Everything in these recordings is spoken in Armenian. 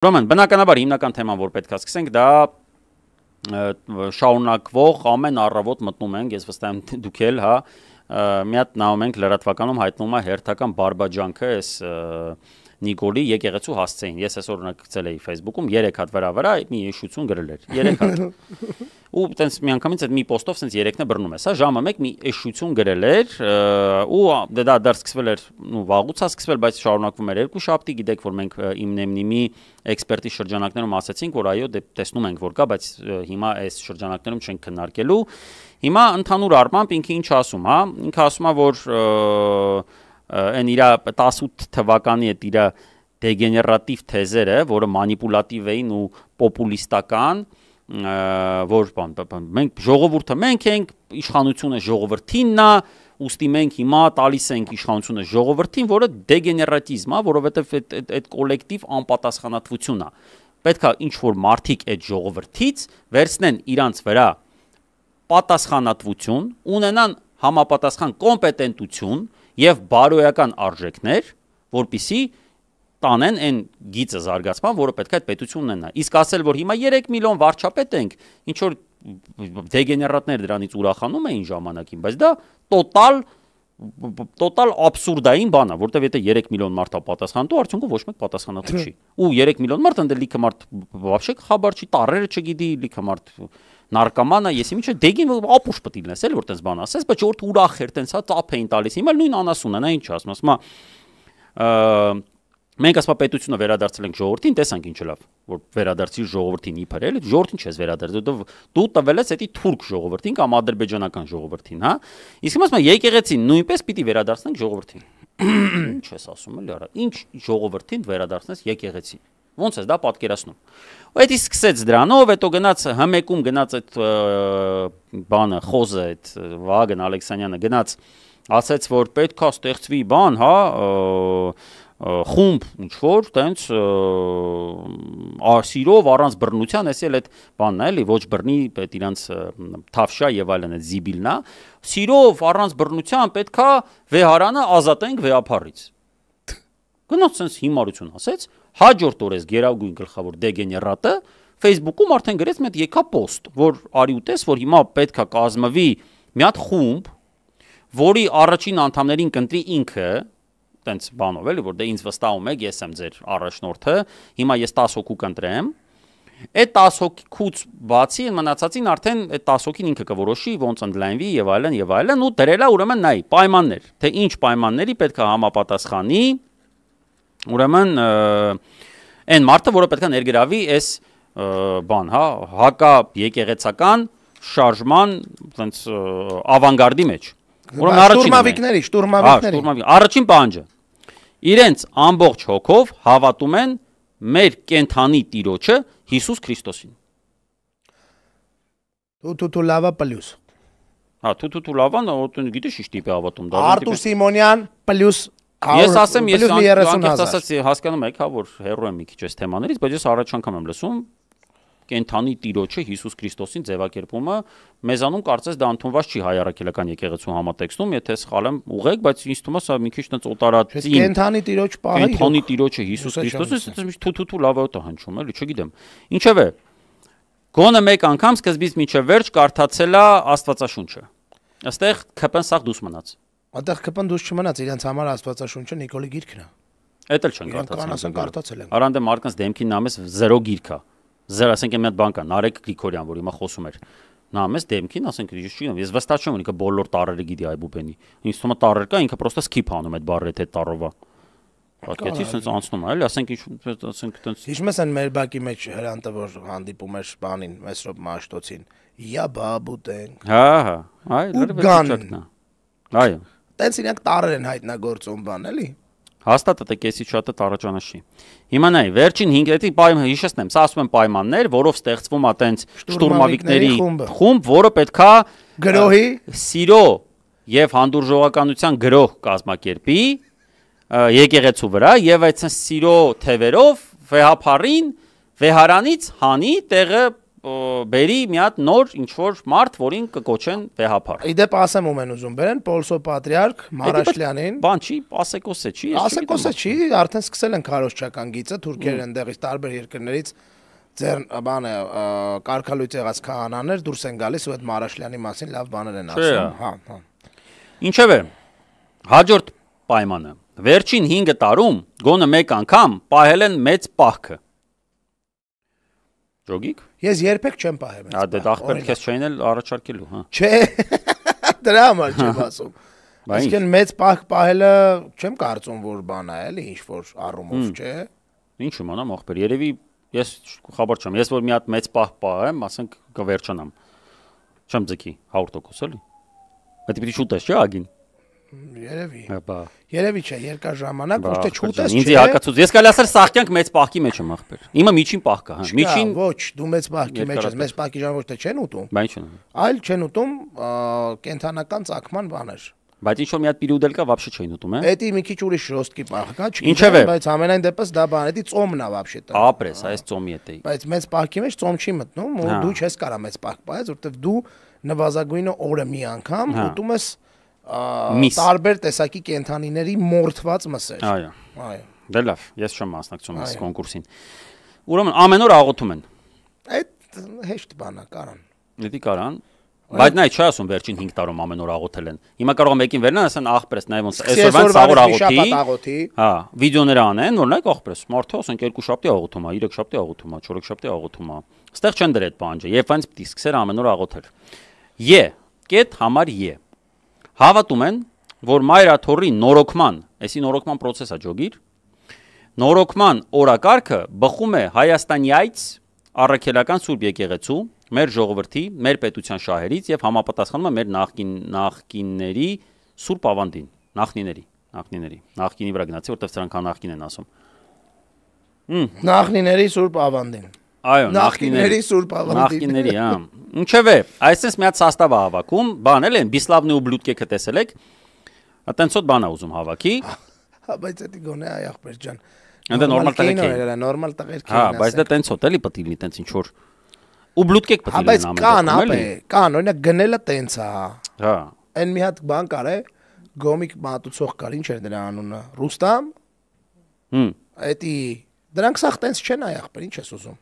Ուրեմն, բնականաբար հիմնական թեման, որ պետք է սկսենք, դա շարունակվող ամեն առավոտ մտնում ենք, ես վստահ եմ դուք էլ, հա, մի հատ նայում ենք լրատվականում հայտնվում է հերթական բարբաջանքը այս Նիկոլի եկեղեցու հասցեին։ Ես այսօր օրինակ գցել էի Facebook-ում 3 հատ վրա մի հիշություն գրել էր։ 3 հատ։ Ու տենց միանգամից այդ մի պոստով սենց 3-ն է բռնում է։ Սա ժամը 1 մի հիշություն գրել էր ու դա դեռ սկսվել էր, ու վաղուց է սկսվել, բայց շարունակվում էր 2 շաբթի, գիտեք, որ մենք իմնեմնիմի էքսպերտի շրջանակներում ասացինք, որ այո, դե տեսնում ենք, որ կա, բայց հիմա այս շրջանակներում չենք քննարկելու։ Հիմա ընդհանուր առմամբ ինքը ինչ ասում, հա, ինքը ասում է, որ այն իր 18 թվականի այդ իր դեգեներատիվ թեզերը, որը մանիպուլատիվ էին ու պոպուլիստական, որ մենք ժողովուրդը մենք ենք, իշխանությունը ժողովրդինն է, ուստի մենք հիմա տալիս ենք իշխանությունը ժողովրդին, որը դեգեներատիզմ է, որովհետև այդ կոլեկտիվ անպատասխանատվությունն է։ Պետք է ինչ-որ մարդիկ այդ ժողովրդից վերցնեն իրանց վրա պատասխանատվություն, ունենան համապատասխան կոմպետենտություն եւ բարոյական արժեքներ, որպիսի տանեն այն գիծը զարգացման, որը պետք է այդ պետությունն ունենա։ Իսկ ասել, որ հիմա 3 միլիոն վարչապետ ենք, ինչ որ դեգեներատներ դրանից ուրախանում էին ժամանակին, բայց դա տոտալ աբսուրդային բան է, որտեվ եթե 3 միլիոն մարդ է պատասխանատու, արդյունքում ոչ մեկ պատասխանատու չի։ Ու 3 միլիոն մարդ ընդ լիքը մարդ вообще խաբար չի, տառերը չգիտի, լիքը մարդ նարկոմանա, ես ինչը դեգին ապուշ պետք է լինես, էլ որ տես բան ասես, բայց որ ուրախ էր տենց հա ծափ էին տալիս, հիմա նույն անասունն է, նա ինչ ասում, ասում է մենք ասում պետությունը վերադարձել ենք ժողովրդին, տեսանք ինչ լավ, որ վերադարձի ժողովրդին իբր էլ, ժողովրդին չես վերադարձել, դու տվել ես էդի թուրք ժողովրդին կամ ադրբեջանական ժողովրդին, հա։ Իսկ հիմա ասում եկեղեցին նույնպես պիտի վերադարձնենք ժողովրդին։ Ինչ ես ասում էլի, արա, ինչ ժողովրդին վերադարձնես եկեղեցին։ Ոնց ես դա պատկերացնում։ Ու էդի սկսեց դրանով, հետո գնաց հմեկում գնաց այդ բանը, խոզը, այդ Վահագն Ալեքսանյանը գնաց, ասաց, որ պետքա ստեղծվի բան, հա, խումբ ինչ որ, տենց սիրով առանց բռնության, էսի էլ այդ բանն է, էլի, ոչ բռնի, պետք իրանց թավշա եւ այլն այդ զիբիլնա, սիրով առանց բռնության պետքա վեհարանը ազատենք վեհապարից։ Գնաց sense հիմարություն ասեց, հաջորդ օրես գերագույն գլխավոր դեգեներատը Facebook-ում արդեն գրեց մի հատ եկա post, որ արի ու տես, որ հիմա պետքա կազմվի մի հատ խումբ, որի առաջին անդամներին կընտրի ինքը, տենց բանով էլի, որ դե ինձ վստահում եք, ես եմ ձեր առաջնորդը, հիմա ես 10 հոգու կընտրեմ, այդ 10 հոգուց բացի մնացածին արդեն այդ 10 հոգին ինքը կորոշի, ոնց ընդլայնվի եւ այլն, ու դրելա ուրեմն նայ, պայմաններ, թե ինչ պայմանների պետք է համապատասխանի, ուրեմն այն մարդը, որը պետք է ներգրավի այս բան, հա, հակա եկեղեցական շարժման տենց ավանգարդի մեջ։ Շտուրմավիկների առաջին պահանջը իրենց ամբողջ հոգով հավատում են մեր կենթանի տիրոջը Հիսուս Քրիստոսին։ Թու լավա պլյուս։ Հա, թու լավան, գիտես ինչ տիպի հավատում դա։ Արտուր Սիմոնյան պլյուս Ես ասեմ, ես անկեղծ ասած հասկանում եք, հա, որ հեռու եմ մի քիչ այս թեմաներից, բայց ես առաջ անգամ եմ լսում կենթանի տիրոջը Հիսուս Քրիստոսին ձևակերպումը, մեզանում կարծես դա ընդունված չի հայ առաքելական եկեղեցու համատեքստում, եթե սխալ եմ ուղեք, բայց ինձ թվում է սա մի քիչ տենց օտարածին։ Կենթանի տիրոջ պահի։ Կենթանի տիրոջը Հիսուս Քրիստոսը թու լավ է հնչում, էլի, չգիտեմ։ Ինչևէ, գոնե մեկ անգամ սկզբից մինչև վերջ կարդացել է Աստվածաշունչը։ Այստեղ քպեն սաղ դուս մնաց։ Այդտեղ քպեն դուս չմնաց, իրենց համար Աստվածաշունչը Նիկոլի գիրքն է։ Էդ էլ չեն կարդացել։ Արանդե մարդկանց դեմքին նամես 0 գիրք է։ Զեր ասենք մի հատ բան կա, Նարեկ Գրիգորյան, որ հիմա խոսում էր։ Նա ամես դեմքին, ասենք, ես վստահ չեմ, ինքը բոլոր տառերը գիտի այբուբենի։ Ինձ թվում է տառեր կա, ինքը պրոստը skip անում այդ բառը թե տառովա։ Պատկերացի, sense անցնում է, էլի, ասենք տենց։ Հիշում ես այն մեր բակի մեջ հրանտը, որ հանդիպում էր բանին, Մեսրոպ Մաշտոցին։ Յա բաբուտեն։ Հա, այ լրիվ։ Այո։ Տենց իրենք տառեր են հայտնագործում բան, էլի։ Հաստատ է կեսի շատը տարաճանաշի։ Հիմա նայ, վերջին 5 էդի հիշեցնեմ, սա ասում են պայմաններ, որով ստեղծվում է տենց շտուրմավիկների խումբ, որը պետքա գրոհի, սիրո եւ հանդուրժողականության գրոհ կազմակերպի եկեղեցու վրա եւ այդ սիրո թևերով վեհապարին վեհարանից հանի տեղը բերի մի հատ նոր ինչ որ մարդ, որին կկոչեն վեհապար։ Իդեպ ասեմ ում են ուզում բերեն Պոլսո Պատրիարք Մարաշլյանին։ Բան չի, ասեկոսե չի, ասեկոսե չի, արդեն սկսել են քարոզչական գիծը, թուրքերն ընդեղից տարբեր երկրներից ձեր բանը կարգալույծ եղած քահանաներ դուրս են գալիս ու այդ Մարաշլյանի մասին լավ բաներ են ասում։ Հա։ Ինչևէ, հաջորդ պայմանը վերջին 5 տարում գոնը մեկ անգամ պահել են մեծ պահքը։ Ջոգիկ։ Ես երբեք չեմ պահել մեծ։ Դե ախպեր քեզ չէին էլ առաջարկելու, հա։ Չէ։ Դրա համար չեմ ասում։ Այսինքն մեծ պահք պահելը չեմ կարծում որ բան է, էլի ինչ որ առումով, չէ։ Ինչ իմանամ ախպեր, երևի ես խաբար չեմ, ես որ մի հատ մեծ պահ պահեմ, ասենք կվերջանամ։ Չեմ ձգի 100% էլի։ Դա պիտի շուտ է, չէ՞ ագին։ Երևի։ Հա, երևի չէ, երկար ժամանակ ոչ թե չուտես, չէ։ Ինձ հակացուց։ Ես կարելի ասել սաղկյանք մեծ պահքի մեջ եմ ախպեր։ Իմը միջին պահկա, հա։ Միջին ոչ, դու մեծ պահքի մեջ ես, մեծ պահքի ժամանակ ոչ թե չեն ուտում։ Բայց չեն։ Այլ չեն ուտում կենթանական ծագման բաներ։ Բայց ինչ որ մի հատ պիրուդել կա, вообще չեն ուտում, հա։ Էդի մի քիչ ուրիշ ժոստկի պահ կա, չգիտեմ, բայց ամենայն դեպս դա բան, էդի ծոմն է вообще տա։ Ապրես, այս ծոմի հետ էի։ Բայց մեծ պահքի մեջ ծոմ չի մտնում, ու դու չես կարա մեծ պահք պահես, որովհետև դու նվազագույնը օրը մի անգամ ուտում ես տարբեր տեսակի կենթանիների մորթված մսեր։ Այո։ Դե լավ, ես չեմ մասնակցում այս կոնկուրսին։ Ուրեմն ամեն օր աղոթում են։ Այդ հեշտ բան է, կարան։ Դե կարան։ Բայց նա չի ասում վերջին 5 տարում ամեն օր աղոթել են։ Հիմա կարող եմ մեկին վերնան ասեն աղբրես նայ ոնց այսօրվան սաղոր աղոթի։ Հա, վիդեոներ անեն, որ նայեք աղբրես, մարդը ասենք 2 շաբթի աղոթում է, 3 շաբթի աղոթում է, 4 շաբթի աղոթում է։ Այստեղ չեն դրել այդ բանջը, եւ այնց պիտի սկսեր ամեն օր աղոթել։ Կետ համար Հավատում են, որ մայրաթորի նորոգման, այսի նորոգման process-ը ջոգիր, նորոգման օրակարգը բխում է Հայաստանյայց առաքելական Սուրբ եկեղեցու, մեր ժողովրդի, մեր պետության շահերից եւ համապատասխանում է մեր նախկինների Սուրբ ավանդին, նախնիների վրա գնացի, որտեղ սրանք նախկին են ասում։ Նախնիների Սուրբ ավանդին։ Այո, նախկինների Սուրբ ավանդին։ Նախկինների, հա։ Ինչևէ, այսպես մի հատ սաստավ է հավաքում, բան էլ են, Բիսլավնի ու բլուտկեքը տեսել եք։ Այտենցոտ բան է ուզում հավաքի։ Հա, բայց դա գոնե այ ախպեր ջան։ Դա նորմալ տղերք են։ Նորմալ տղերք են։ Հա, բայց դա տենցոտ էլի պետք լինի տենց ինչ որ։ Ու բլուտկեք պետք լինի ամեն։ Կան, ապե, կան, օրինակ գնելը տենց է, հա։ Հա։ Այն մի հատ բան կար է, գոմիկ մատուցող կար, ինչ էր դրա անունը։ Ռուստամ։ Էդի դրանք սաղ տենց չեն այ ախպեր, ինչ ես ուզում։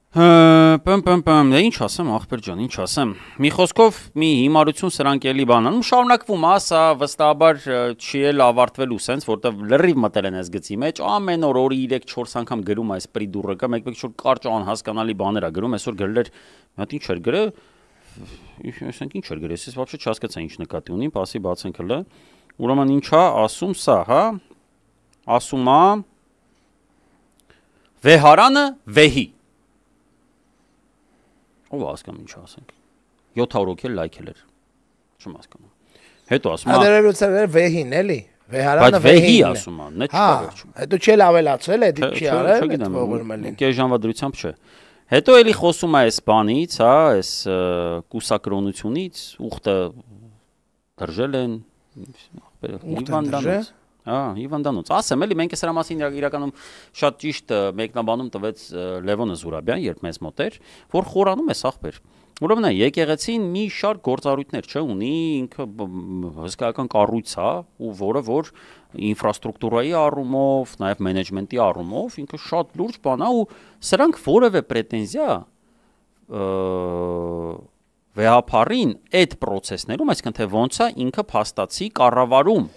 Դե ինչ ասեմ ախպեր ջան, ինչ ասեմ։ Մի խոսքով մի հիմարություն սրանք էլի բանանում շարունակվում է, սա վստահաբար չի էլ ավարտվելու sense, որտեվ լրիվ մտել են այս գծի մեջ, ամեն օր օրի 3-4 անգամ գրում այս պրիդուրը կա, մեկ-մեկ շուտ կարճ անհասկանալի բաներ է գրում, այսօր գրել էր, մի հատ ինչ էր գրել, ասենք ինչ էր գրել, ես вообще չհասկացա ինչ նկատի ունի, պասի բացենք հələ։ Ուրեմն ինչա ասում սա, հա։ Ասում է Վեհարանը վեհի Ով հասկանում ինչ ասենք 700 հոգի լայքել էր չեմ հասկանում հետո ասում է Ադերելուցը վեհին էլի Վեհարանը վեհի բայց վեհի ասում է նա չի վերջում հետո չի ավելացել է դիպ չի արել այդ ողորմելին կես ժամվա դրությամբ չէ հետո էլի խոսում է այս բանից հա այս կուսակրոնությունից ուխտը դրժել են Իվանդանից Հա, Իվանդանոց։ Ասեմ էլի մենք սրա մասին իրականում շատ ճիշտ մեկնաբանում տվեց Լևոնը Զուրաբյան, երբ մեզ մոտ էր, որ խորանում է ախպեր։ Ուրեմն եկեղեցին մի շարք գործառույթներ չէ ունի, ինքը հսկայական կառույց է, ու որը որ ինֆրաստրուկտուրայի առումով, նաև մենեջմենտի առումով ինքը շատ լուրջ բան է ու սրանք որևէ պրետենզիա վեհապարին այդ process-ներում, այսինքն թե ոնց է ինքը փաստացի կառավարում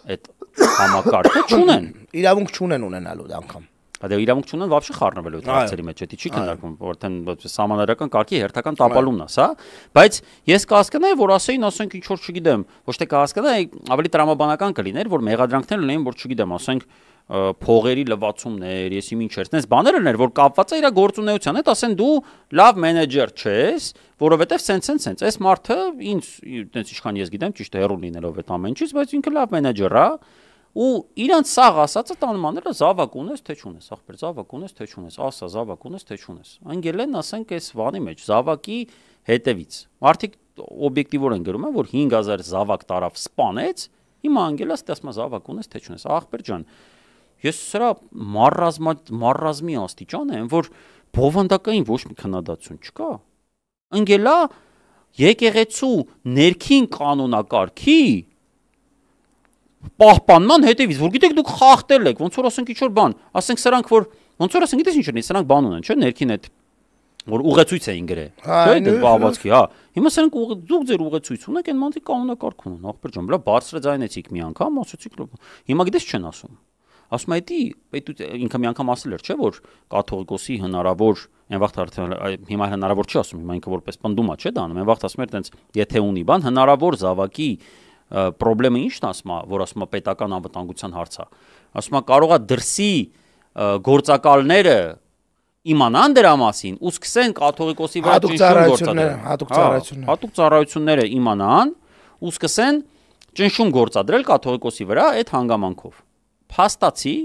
այդ համակարգը չունեն։ Իրավունք չունեն ունենալու անգամ։ Դե իրավունք չունեն вообще խառնվելու այդ հարցերի մեջ, դա չի քննարկվում, որտեն սահմանադրական կարգի հերթական տապալումն է, սա, բայց ես կհասկանայի, որ ասեին, ասենք ինչ որ չգիտեմ, ոչ թե կհասկանայի, ավելի տրամաբանական կլիներ, որ մեղադրանքներ լինեն, որ չգիտեմ, ասենք փողերի լվացումներ, եսի ինչեր, այնպես բաներ լիներ, որ կապված է իր գործունեության հետ, ասեն դու լավ մենեջեր չես, որովհետև սենց, այս մարդը ինձ այնպես ինչքան ես գիտեմ, ճիշտ է հեռու լինելով այդ ամեն ինչից, բայց ինքը լավ մենեջեր է, ու իրանց սաղ ասածը տանում աները զավակ ունես, թե չունես, ախպեր, զավակ ունես, թե չունես, ասա զավակ ունես, թե չունես։ Անգել են, ասենք, այս վանի մեջ զավակի հետևից։ Մարդիկ օբյեկտիվորեն գրում են, որ 5000 զավակ տարավ սպանեց, հիմա անգելաս դասմա զավակ ունես, թե չունես, ախպեր ջան։ Ես սրա մարրազմի աստիճան եմ, որ բովանդակային ոչ մի քննադատություն չկա։ Ընկելա եկեղեցու ներքին կանոնակարգի պահպանման հետևից, որ գիտեք դուք խախտել եք, ոնց որ ասենք ինչ-որ բան, ասենք սրանք որ ոնց որ ասենք գիտես ինչ ունի, սրանք բան ունեն, չէ՞, ներքին այդ որ ուղեցույց էին գրել, չէ՞, դա բաղվածքի, հա։ Հիմա սրանք դուք ձեր ուղեցույց ունեք, այն մանտի կանոնակարգ ունեն, ախպեր ջան, բլա բարձրաձայնեցիք մի անգամ, ասացիք, հիմա գիտես չեն ասում։ Ասում է դի, ինքը մի անգամ ասել էր, չէ՞, որ կաթողիկոսի հնարավոր, այն վաղտ արդեն հիմա հնարավոր չի ասում, հիմա ինքը որպես պնդում է, չէ՞ դա անում, այն վաղտ ասում էր տենց, եթե ունի բան, հնարավոր զավակի պրոբլեմը ի՞նչն ասում է, որ ասում է պետական անվտանգության հարց է։ Ասում է կարողա դրսի գործակալները իմանան դրա մասին ու սկսեն կաթողիկոսի վրա հատուկ ծառայությունները իմանան ու սկսեն ճնշում գործադրել կաթողիկոսի վրա այդ հանգամանքով։ Փաստացի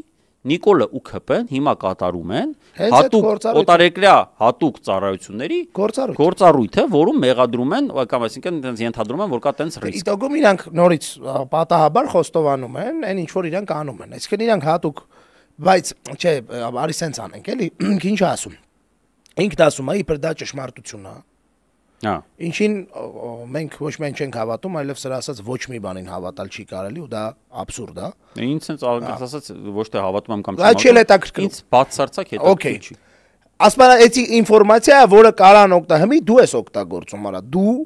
Նիկոլը ու ՔՊ-ն հիմա կատարում են հատուկ օտարերկրյա հատուկ ծառայությունների գործառույթը, որում մեղադրում են, կամ այսինքն այնպես ենթադրում են, որ կա տենց ռիսկ։ Իդոգում իրանք նորից պատահաբար խոստովանում են, այն ինչ որ իրանք անում են։ Այսինքն իրանք հատուկ, բայց չէ, արի սենց անենք, էլի, ինչ ասում։ Ինքն ասում է, իբր դա ճշմարտություն է։ Հա։ Ինչին մենք ոչ մենք չենք հավատում, այլև սրա ասած ոչ մի բանին հավատալ չի կարելի ու դա աբսուրդ է։ Ինձ sense ասած ոչ թե հավատում եմ կամ չեմ։ Ինձ բացարձակ հետաքրքիր չի։ Ասում եմ, էցի ինֆորմացիա, որը կարան օգտահմի, դու ես օգտագործում, արա, դու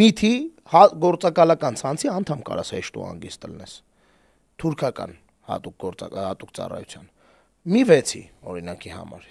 միթի գործակալական ցանցի անդամ կարաս հեշտ ու հանգիստ լնես։ Թուրքական հատուկ ծառայության։ Մի վեցի օրինակի համար